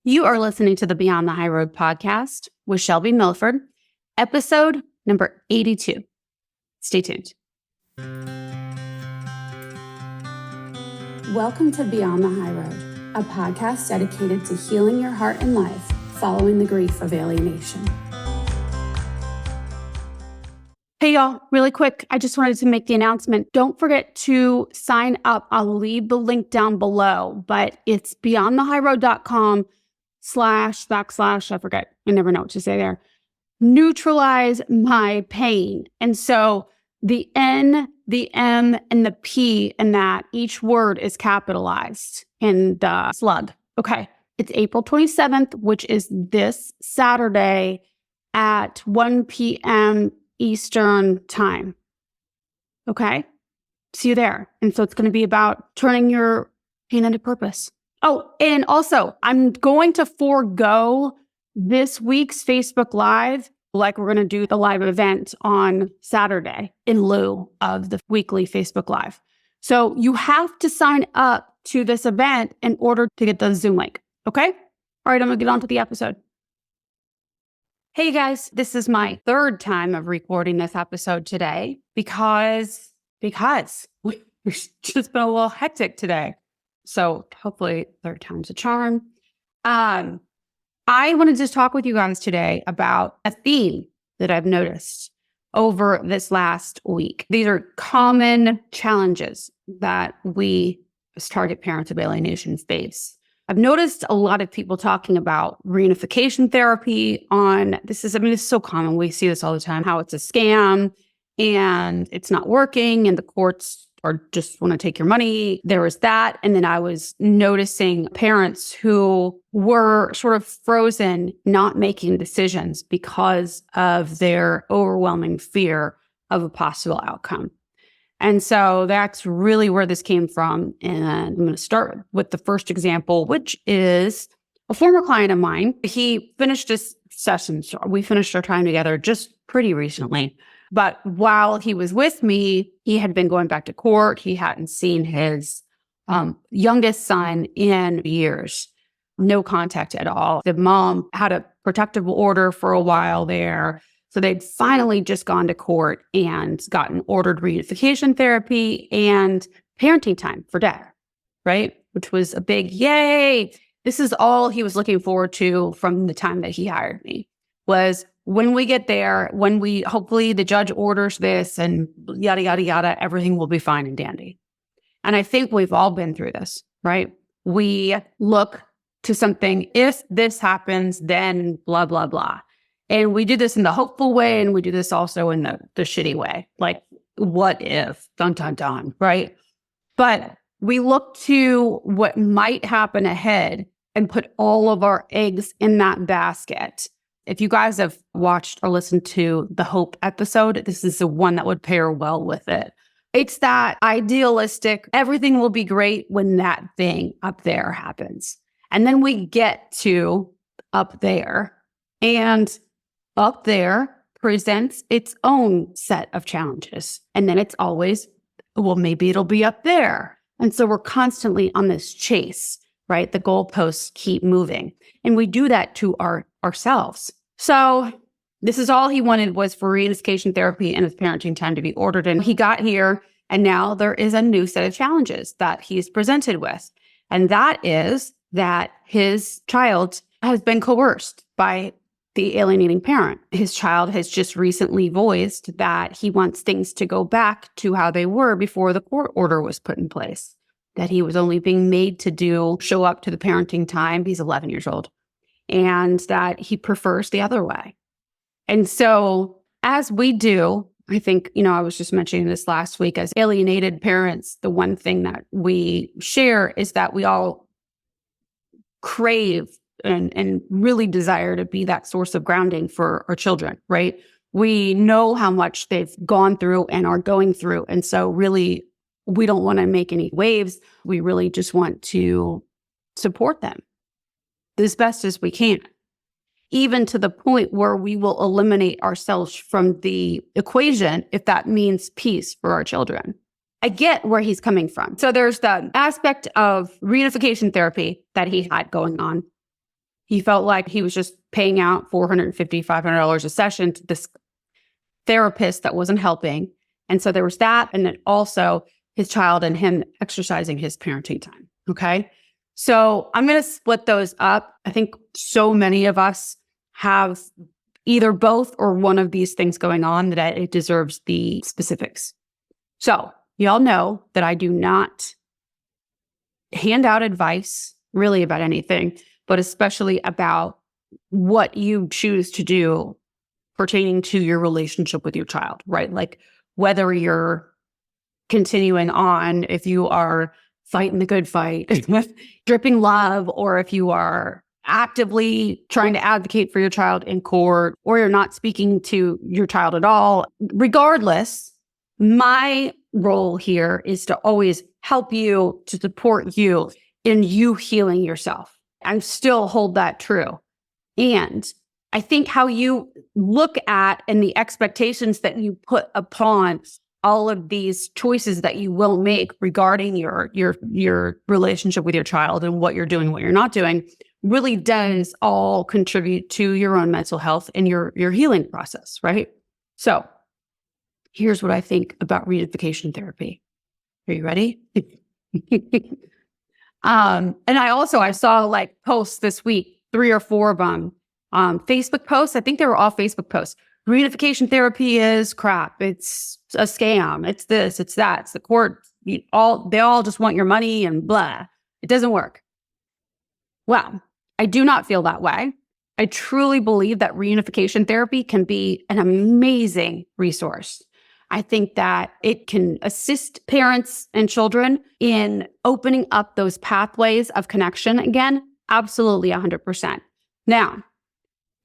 You are listening to the Beyond the High Road podcast with Shelby Milford, episode number 82. Stay tuned. Welcome to Beyond the High Road, a podcast dedicated to healing your heart and life following the grief of alienation. Hey y'all, really quick, I just wanted to make the announcement. Don't forget to sign up. I'll leave the link down below, but it's beyondthehighroad.com//, I forget, I never know what to say there. Neutralize my pain. And so the N, the M, and the P in that, each word is capitalized in the slug. Okay. It's April 27th, which is this Saturday at 1 p.m. Eastern time. Okay. See you there. And so it's going to be about turning your pain into purpose. Oh, and also, I'm going to forego this week's Facebook Live, like we're going to do the live event on Saturday in lieu of the weekly Facebook Live. So you have to sign up to this event in order to get the Zoom link. Okay? All right, I'm going to get on to the episode. Hey guys, this is my third time of recording this episode today because it's just been a little hectic today. So hopefully third time's a charm. I wanted to talk with you guys today about a theme that I've noticed over this last week. These are common challenges that we as target parents of alienation face. I've noticed a lot of people talking about reunification therapy it's so common. We see this all the time, how it's a scam and it's not working and the courts or just want to take your money. There was that. And then I was noticing parents who were sort of frozen, not making decisions because of their overwhelming fear of a possible outcome. And so that's really where this came from. And I'm going to start with the first example, which is a former client of mine. He finished his session. So we finished our time together just pretty recently. But while he was with me, he had been going back to court. He hadn't seen his youngest son in years. No contact at all. The mom had a protective order for a while there. So they'd finally just gone to court and gotten ordered reunification therapy and parenting time for dad, right? Which was a big yay. This is all he was looking forward to from the time that he hired me, was when we get there, hopefully the judge orders this and yada, yada, yada, everything will be fine and dandy. And I think we've all been through this, right? We look to something, if this happens, then blah, blah, blah. And we do this in the hopeful way, and we do this also in the shitty way. Like, what if, dun, dun, dun, right? But we look to what might happen ahead and put all of our eggs in that basket. If you guys have watched or listened to the Hope episode, this is the one that would pair well with it. It's that idealistic, everything will be great when that thing up there happens. And then we get to up there, and up there presents its own set of challenges. And then it's always, well, maybe it'll be up there. And so we're constantly on this chase, right? The goalposts keep moving. And we do that to ourselves. So this is all he wanted, was for reunification therapy and his parenting time to be ordered. And he got here, and now there is a new set of challenges that he's presented with. And that is that his child has been coerced by the alienating parent. His child has just recently voiced that he wants things to go back to how they were before the court order was put in place, that he was only being made to show up to the parenting time. He's 11 years old. And that he prefers the other way. And so as we do, I think, I was just mentioning this last week, as alienated parents, the one thing that we share is that we all crave and really desire to be that source of grounding for our children, right? We know how much they've gone through and are going through. And so really, we don't want to make any waves. We really just want to support them as best as we can, even to the point where we will eliminate ourselves from the equation if that means peace for our children. I get where he's coming from. So there's the aspect of reunification therapy that he had going on. He felt like he was just paying out $450, $500 a session to this therapist that wasn't helping. And so there was that. And then also his child and him exercising his parenting time. Okay. So I'm going to split those up. I think so many of us have either both or one of these things going on that it deserves the specifics. So y'all know that I do not hand out advice really about anything, but especially about what you choose to do pertaining to your relationship with your child, right? Like whether you're continuing on, if you are fighting the good fight, dripping love, or if you are actively trying to advocate for your child in court, or you're not speaking to your child at all. Regardless, my role here is to always help you, to support you in you healing yourself. I still hold that true. And I think how you look at and the expectations that you put upon all of these choices that you will make regarding your relationship with your child and what you're doing, what you're not doing, really does all contribute to your own mental health and your healing process, right? So here's what I think about reunification therapy. Are you ready? And I saw like posts this week, 3 or 4 of them, Facebook posts. I think they were all Facebook posts. Reunification therapy is crap. It's a scam. It's this, it's that. It's the court. They all just want your money and blah. It doesn't work. Well, I do not feel that way. I truly believe that reunification therapy can be an amazing resource. I think that it can assist parents and children in opening up those pathways of connection again. Absolutely 100%. Now,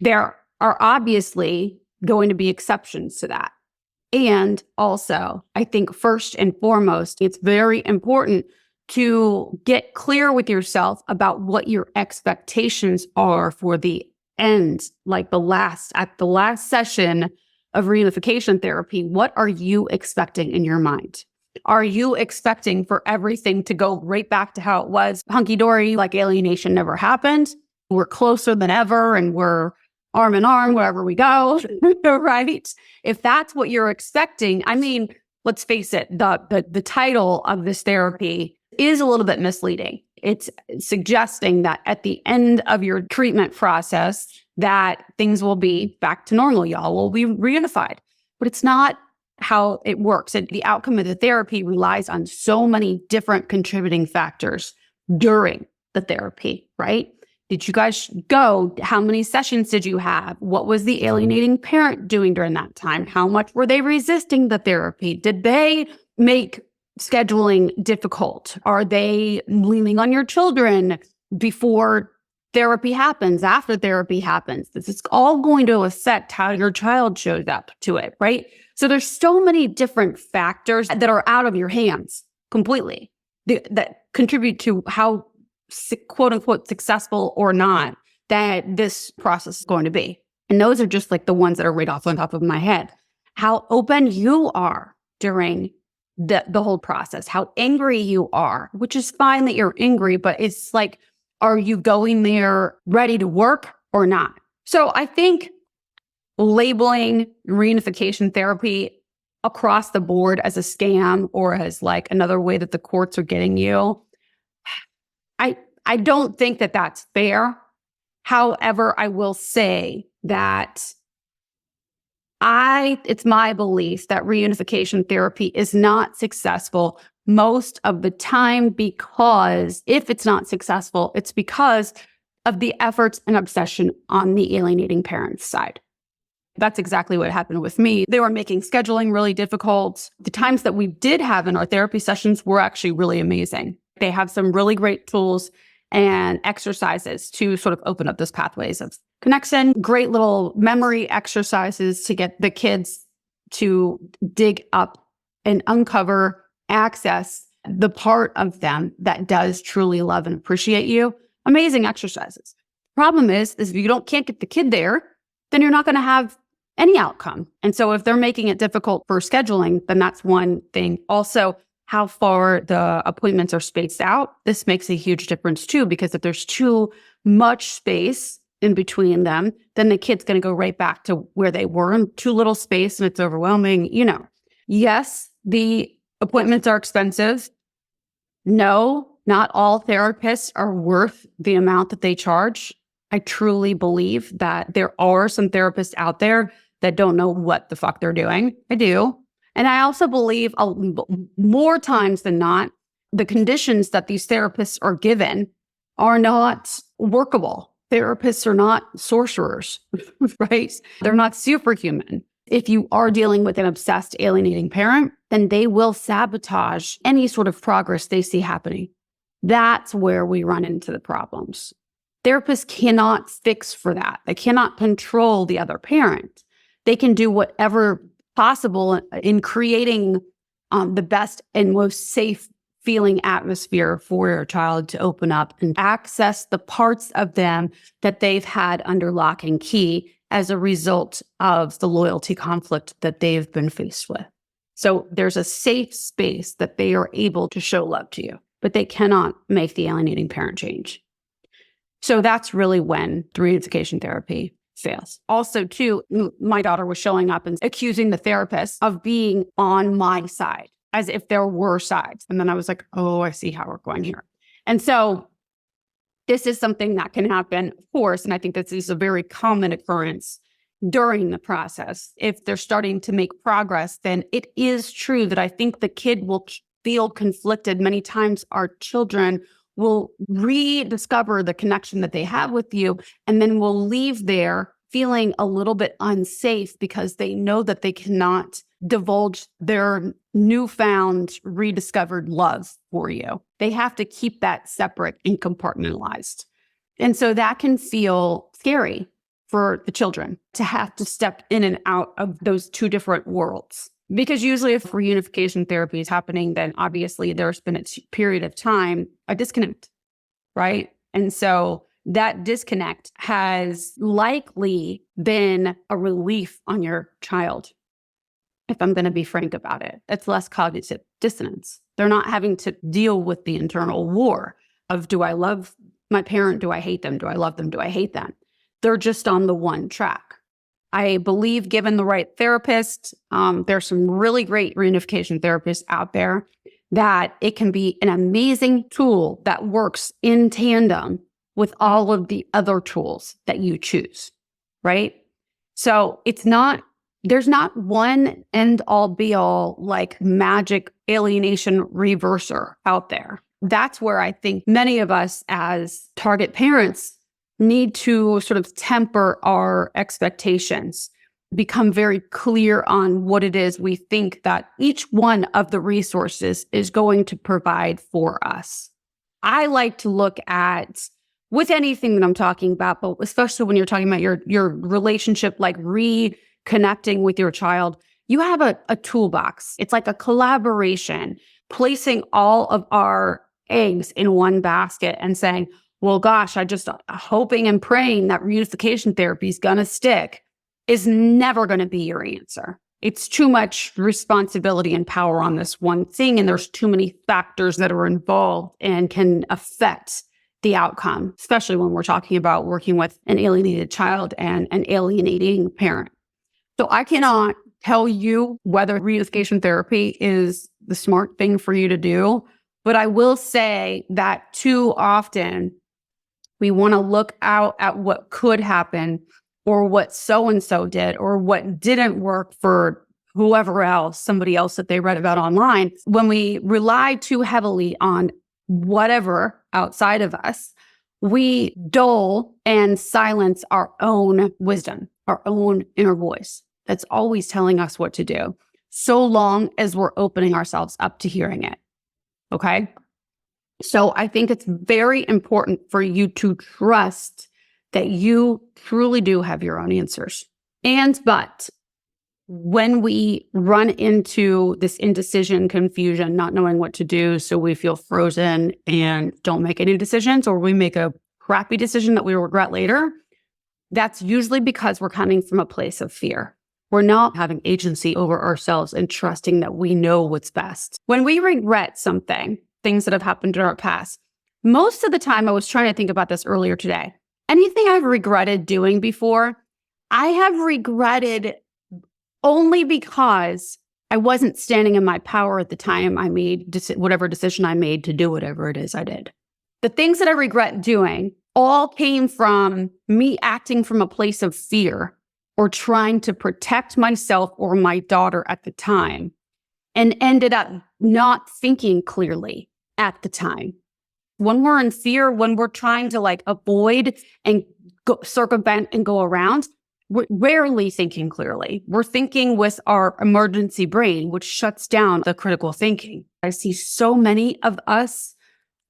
there are obviously going to be exceptions to that. And also, I think first and foremost, it's very important to get clear with yourself about what your expectations are for the end, like at the last session of reunification therapy. What are you expecting in your mind? Are you expecting for everything to go right back to how it was, hunky-dory, like alienation never happened? We're closer than ever and we're arm in arm wherever we go, right? If that's what you're expecting, I mean, let's face it, the title of this therapy is a little bit misleading. It's suggesting that at the end of your treatment process, that things will be back to normal. Y'all will be reunified. But it's not how it works. The outcome of the therapy relies on so many different contributing factors during the therapy, right? Did you guys go? How many sessions did you have? What was the alienating parent doing during that time? How much were they resisting the therapy? Did they make scheduling difficult? Are they leaning on your children before therapy happens, after therapy happens? This is all going to affect how your child shows up to it, right? So there's so many different factors that are out of your hands completely that contribute to how quote unquote successful or not that this process is going to be. And those are just like the ones that are right off on top of my head. How open you are during the whole process, how angry you are, which is fine that you're angry, but it's like, are you going there ready to work or not? So I think labeling reunification therapy across the board as a scam or as like another way that the courts are getting you, I don't think that that's fair. However, I will say that it's my belief that reunification therapy is not successful most of the time, because if it's not successful, it's because of the efforts and obsession on the alienating parent's side. That's exactly what happened with me. They were making scheduling really difficult. The times that we did have in our therapy sessions were actually really amazing. They have some really great tools and exercises to sort of open up those pathways of connection, great little memory exercises to get the kids to dig up and uncover, access the part of them that does truly love and appreciate you. Amazing exercises. Problem is if you can't get the kid there, then you're not going to have any outcome. And so if they're making it difficult for scheduling, then that's one thing. Also, how far the appointments are spaced out. This makes a huge difference too, because if there's too much space in between them, then the kid's going to go right back to where they were in too little space and it's overwhelming. Yes, the appointments are expensive. No, not all therapists are worth the amount that they charge. I truly believe that there are some therapists out there that don't know what the fuck they're doing. I do. And I also believe more times than not, the conditions that these therapists are given are not workable. Therapists are not sorcerers, right? They're not superhuman. If you are dealing with an obsessed, alienating parent, then they will sabotage any sort of progress they see happening. That's where we run into the problems. Therapists cannot fix for that. They cannot control the other parent. They can do whatever possible in creating the best and most safe feeling atmosphere for your child to open up and access the parts of them that they've had under lock and key as a result of the loyalty conflict that they've been faced with. So there's a safe space that they are able to show love to you, but they cannot make the alienating parent change. So that's really when the reunification therapy fails. Also, too, my daughter was showing up and accusing the therapist of being on my side, as if there were sides. And then I was like, oh, I see how we're going here. And so this is something that can happen, of course, and I think this is a very common occurrence during the process. If they're starting to make progress, then it is true that I think the kid will feel conflicted. Many times our children will rediscover the connection that they have with you, and then will leave there feeling a little bit unsafe because they know that they cannot divulge their newfound rediscovered love for you. They have to keep that separate and compartmentalized. And so that can feel scary for the children to have to step in and out of those two different worlds. Because usually if reunification therapy is happening, then obviously there's been a period of time, a disconnect, right? And so that disconnect has likely been a relief on your child. If I'm going to be frank about it, it's less cognitive dissonance. They're not having to deal with the internal war of, do I love my parent? Do I hate them? Do I love them? Do I hate them? They're just on the one track. I believe given the right therapist, there's some really great reunification therapists out there, that it can be an amazing tool that works in tandem with all of the other tools that you choose, right? So there's not one end all be all like magic alienation reverser out there. That's where I think many of us as target parents need to sort of temper our expectations, become very clear on what it is we think that each one of the resources is going to provide for us. I like to look at, with anything that I'm talking about, but especially when you're talking about your relationship, like reconnecting with your child, you have a toolbox. It's like a collaboration, placing all of our eggs in one basket and saying, well, gosh, I just hoping and praying that reunification therapy is going to stick, is never going to be your answer. It's too much responsibility and power on this one thing, and there's too many factors that are involved and can affect the outcome, especially when we're talking about working with an alienated child and an alienating parent. So I cannot tell you whether reunification therapy is the smart thing for you to do, but I will say that too often we want to look out at what could happen, or what so-and-so did, or what didn't work for whoever else, somebody else that they read about online. When we rely too heavily on whatever outside of us, we dull and silence our own wisdom, our own inner voice that's always telling us what to do, so long as we're opening ourselves up to hearing it. Okay? So I think it's very important for you to trust that you truly do have your own answers. But when we run into this indecision, confusion, not knowing what to do, so we feel frozen and don't make any decisions, or we make a crappy decision that we regret later, that's usually because we're coming from a place of fear. We're not having agency over ourselves and trusting that we know what's best. When we regret something, things that have happened in our past, most of the time, I was trying to think about this earlier today, anything I've regretted doing before, I have regretted only because I wasn't standing in my power at the time I made whatever decision I made to do whatever it is I did. The things that I regret doing all came from me acting from a place of fear or trying to protect myself or my daughter at the time, and ended up not thinking clearly at the time. When we're in fear, when we're trying to avoid and circumvent and go around, we're rarely thinking clearly. We're thinking with our emergency brain, which shuts down the critical thinking. I see so many of us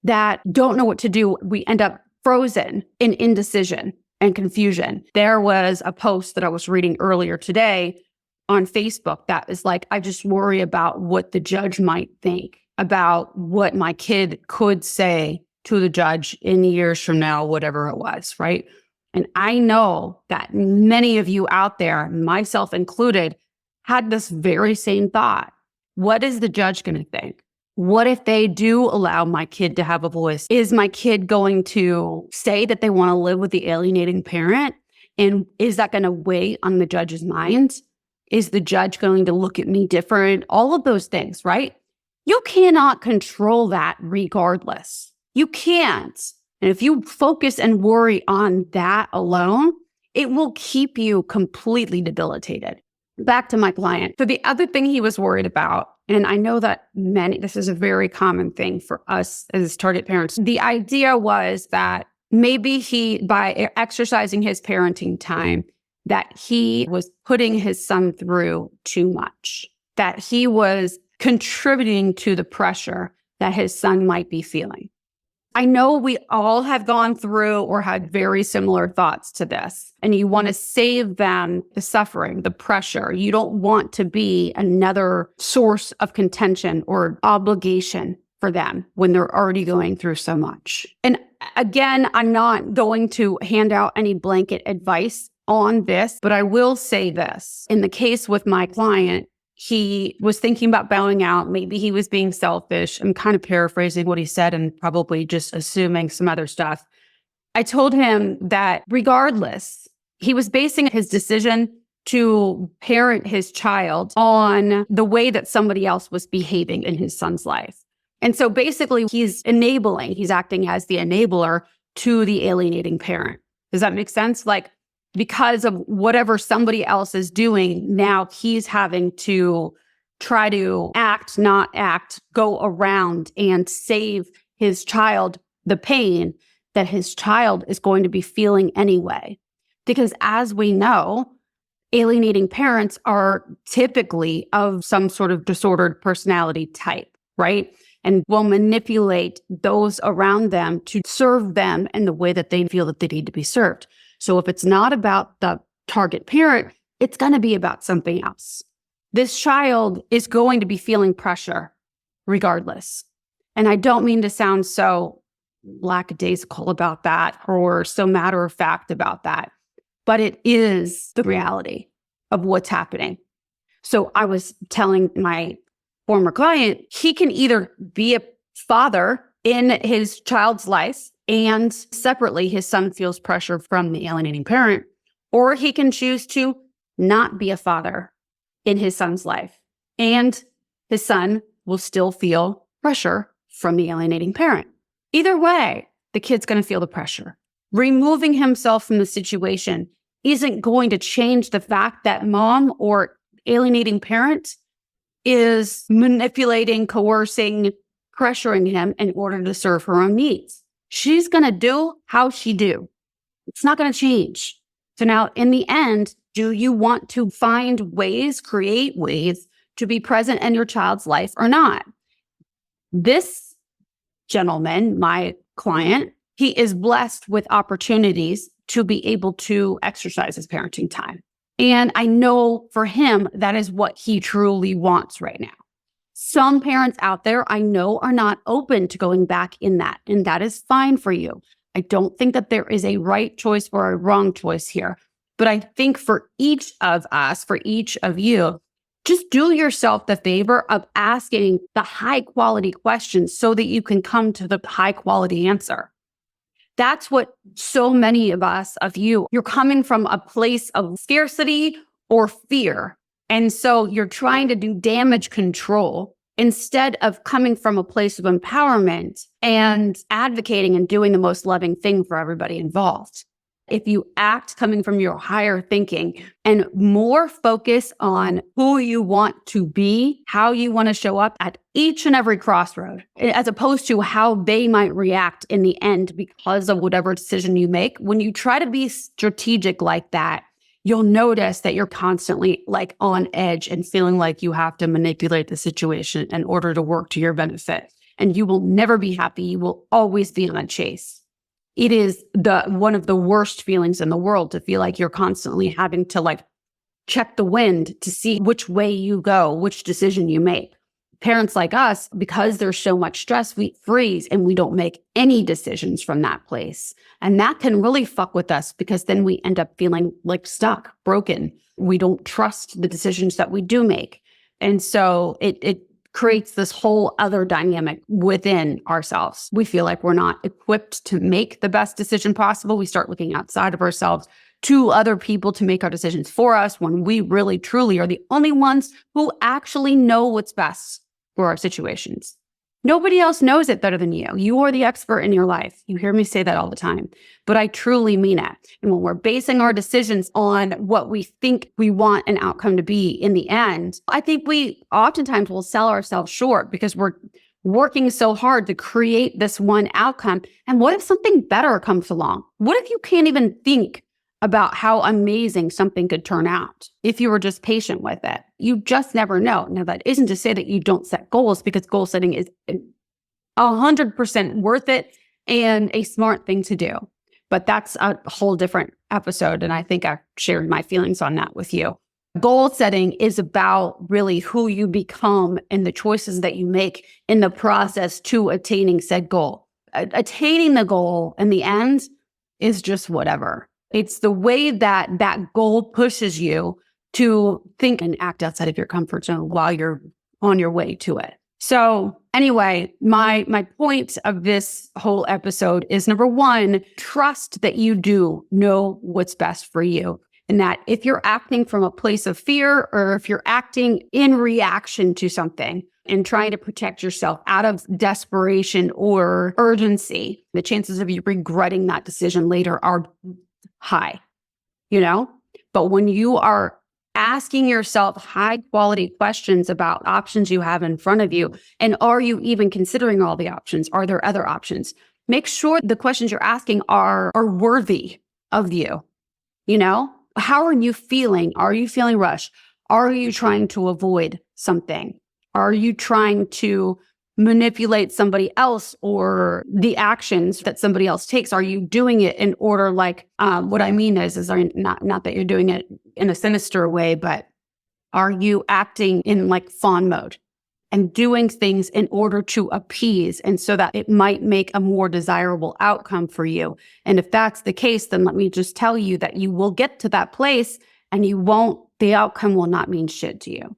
that don't know what to do. We end up frozen in indecision and confusion. There was a post that I was reading earlier today on Facebook that is like, I just worry about what the judge might think about what my kid could say to the judge in years from now, whatever it was, right? And I know that many of you out there, myself included, had this very same thought. What is the judge going to think? What if they do allow my kid to have a voice? Is my kid going to say that they want to live with the alienating parent? And is that going to weigh on the judge's mind? Is the judge going to look at me different? All of those things, right? You cannot control that regardless. You can't. And if you focus and worry on that alone, it will keep you completely debilitated. Back to my client. So the other thing he was worried about, and I know that this is a very common thing for us as target parents. The idea was that maybe by exercising his parenting time, that he was putting his son through too much, that he was contributing to the pressure that his son might be feeling. I know we all have gone through or had very similar thoughts to this, and you want to save them the suffering, the pressure. You don't want to be another source of contention or obligation for them when they're already going through so much. And again, I'm not going to hand out any blanket advice on this, but I will say this. In the case with my client, he was thinking about bowing out. Maybe he was being selfish. I'm kind of paraphrasing what he said and probably just assuming some other stuff. I told him that regardless, he was basing his decision to parent his child on the way that somebody else was behaving in his son's life. And so basically he's acting as the enabler to the alienating parent. Does that make sense? Because of whatever somebody else is doing, now he's having to try to act, not act, go around and save his child the pain that his child is going to be feeling anyway. Because as we know, alienating parents are typically of some sort of disordered personality type, right? And will manipulate those around them to serve them in the way that they feel that they need to be served. So if it's not about the target parent, it's going to be about something else. This child is going to be feeling pressure regardless. And I don't mean to sound so lackadaisical about that or so matter of fact about that, but it is the reality of what's happening. So I was telling my former client, he can either be a father in his child's life and separately his son feels pressure from the alienating parent, or he can choose to not be a father in his son's life and his son will still feel pressure from the alienating parent. Either way, the kid's going to feel the pressure. Removing himself from the situation isn't going to change the fact that mom or alienating parent is manipulating, coercing, pressuring him in order to serve her own needs. She's going to do how she do. It's not going to change. So now in the end, do you want to find ways, create ways to be present in your child's life or not? This gentleman, my client, he is blessed with opportunities to be able to exercise his parenting time. And I know for him, that is what he truly wants right now. Some parents out there I know are not open to going back in that, and that is fine for you. I don't think that there is a right choice or a wrong choice here. But I think for each of us, for each of you, just do yourself the favor of asking the high quality questions so that you can come to the high quality answer. That's what so many of you, you're coming from a place of scarcity or fear. And so you're trying to do damage control instead of coming from a place of empowerment and advocating and doing the most loving thing for everybody involved. If you act coming from your higher thinking and more focus on who you want to be, how you want to show up at each and every crossroad, as opposed to how they might react in the end because of whatever decision you make, when you try to be strategic like that, you'll notice that you're constantly like on edge and feeling like you have to manipulate the situation in order to work to your benefit. And you will never be happy. You will always be on a chase. It is one of the worst feelings in the world to feel like you're constantly having to like check the wind to see which way you go, which decision you make. Parents like us, because there's so much stress, we freeze and we don't make any decisions from that place. And that can really fuck with us because then we end up feeling like stuck, broken. We don't trust the decisions that we do make. And so it creates this whole other dynamic within ourselves. We feel like we're not equipped to make the best decision possible. We start looking outside of ourselves to other people to make our decisions for us when we really, truly are the only ones who actually know what's best for our situations. Nobody else knows it better than you. You are the expert in your life. You hear me say that all the time, but I truly mean it. And when we're basing our decisions on what we think we want an outcome to be in the end, I think we oftentimes will sell ourselves short because we're working so hard to create this one outcome. And what if something better comes along? What if you can't even think about how amazing something could turn out if you were just patient with it? You just never know. Now, that isn't to say that you don't set goals, because goal setting is 100% worth it and a smart thing to do. But that's a whole different episode. And I think I've shared my feelings on that with you. Goal setting is about really who you become and the choices that you make in the process to attaining said goal. Attaining the goal in the end is just whatever. It's the way that that goal pushes you to think and act outside of your comfort zone while you're on your way to it. So anyway, my point of this whole episode is, number one, trust that you do know what's best for you. And that if you're acting from a place of fear, or if you're acting in reaction to something and trying to protect yourself out of desperation or urgency, the chances of you regretting that decision later are high, But when you are asking yourself high quality questions about options you have in front of you, and are you even considering all the options? Are there other options? Make sure the questions you're asking are worthy of you. How are you feeling? Are you feeling rushed? Are you trying to avoid something? Are you trying to manipulate somebody else or the actions that somebody else takes? Are you doing it in order, what I mean is not that you're doing it in a sinister way, but are you acting in like fawn mode and doing things in order to appease, and so that it might make a more desirable outcome for you? And if that's the case, then let me just tell you that you will get to that place and the outcome will not mean shit to you.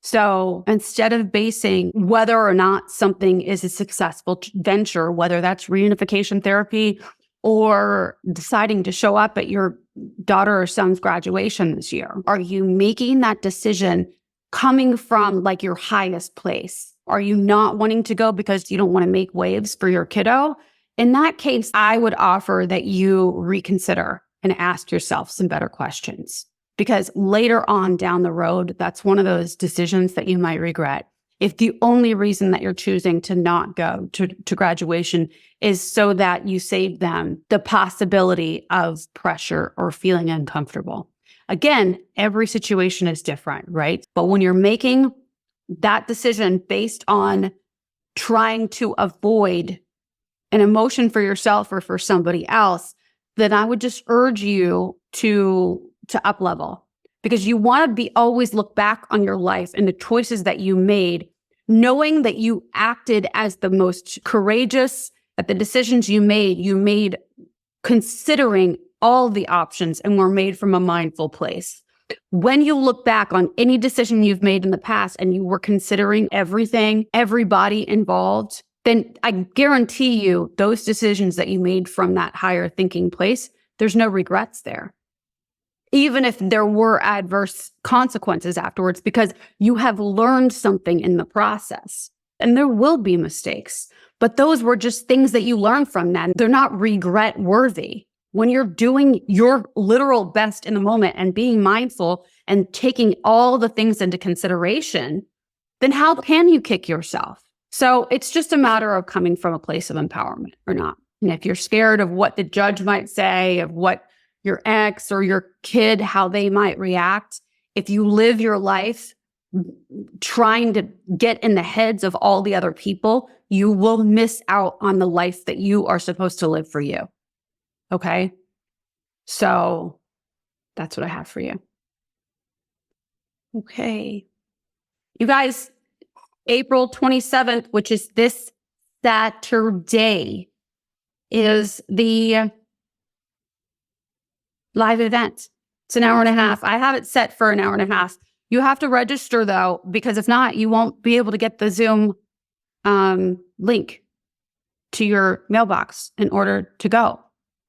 So instead of basing whether or not something is a successful venture, whether that's reunification therapy or deciding to show up at your daughter or son's graduation this year, are you making that decision coming from like your highest place? Are you not wanting to go because you don't want to make waves for your kiddo? In that case, I would offer that you reconsider and ask yourself some better questions. Because later on down the road, that's one of those decisions that you might regret. If the only reason that you're choosing to not go to graduation is so that you save them the possibility of pressure or feeling uncomfortable. Again, every situation is different, right? But when you're making that decision based on trying to avoid an emotion for yourself or for somebody else, then I would just urge you to up level, because you want to be always look back on your life and the choices that you made, knowing that you acted as the most courageous, that the decisions you made considering all the options and were made from a mindful place. When you look back on any decision you've made in the past and you were considering everything, everybody involved, then I guarantee you those decisions that you made from that higher thinking place, there's no regrets there. Even if there were adverse consequences afterwards, because you have learned something in the process. And there will be mistakes, but those were just things that you learned from that. They're not regret worthy. When you're doing your literal best in the moment and being mindful and taking all the things into consideration, then how can you kick yourself? So it's just a matter of coming from a place of empowerment or not. And if you're scared of what the judge might say, of what your ex or your kid, how they might react, if you live your life trying to get in the heads of all the other people, you will miss out on the life that you are supposed to live for you. Okay? So that's what I have for you. Okay. You guys, April 27th, which is this Saturday, is the live event. It's an hour and a half. I have it set for an hour and a half. You have to register though, because if not, you won't be able to get the Zoom link to your mailbox in order to go.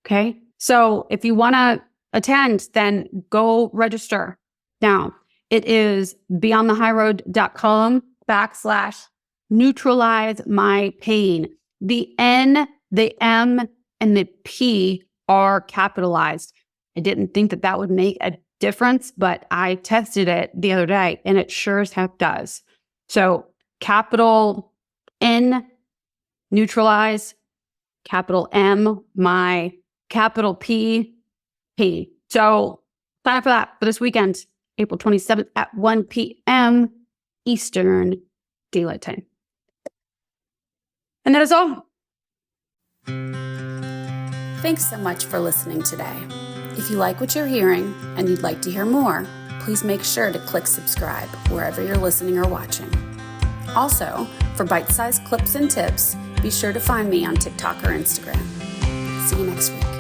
Okay. So if you want to attend, then go register now. It is beyondthehighroad.com/neutralize my pain. The N, the M, and the P are capitalized. I didn't think that that would make a difference, but I tested it the other day and it sure as heck does. So capital N, neutralize, capital M, my, capital P, P. So sign up for that for this weekend, April 27th at 1 p.m. Eastern Daylight Time. And that is all. Thanks so much for listening today. If you like what you're hearing and you'd like to hear more, please make sure to click subscribe wherever you're listening or watching. Also, for bite-sized clips and tips, be sure to find me on TikTok or Instagram. See you next week.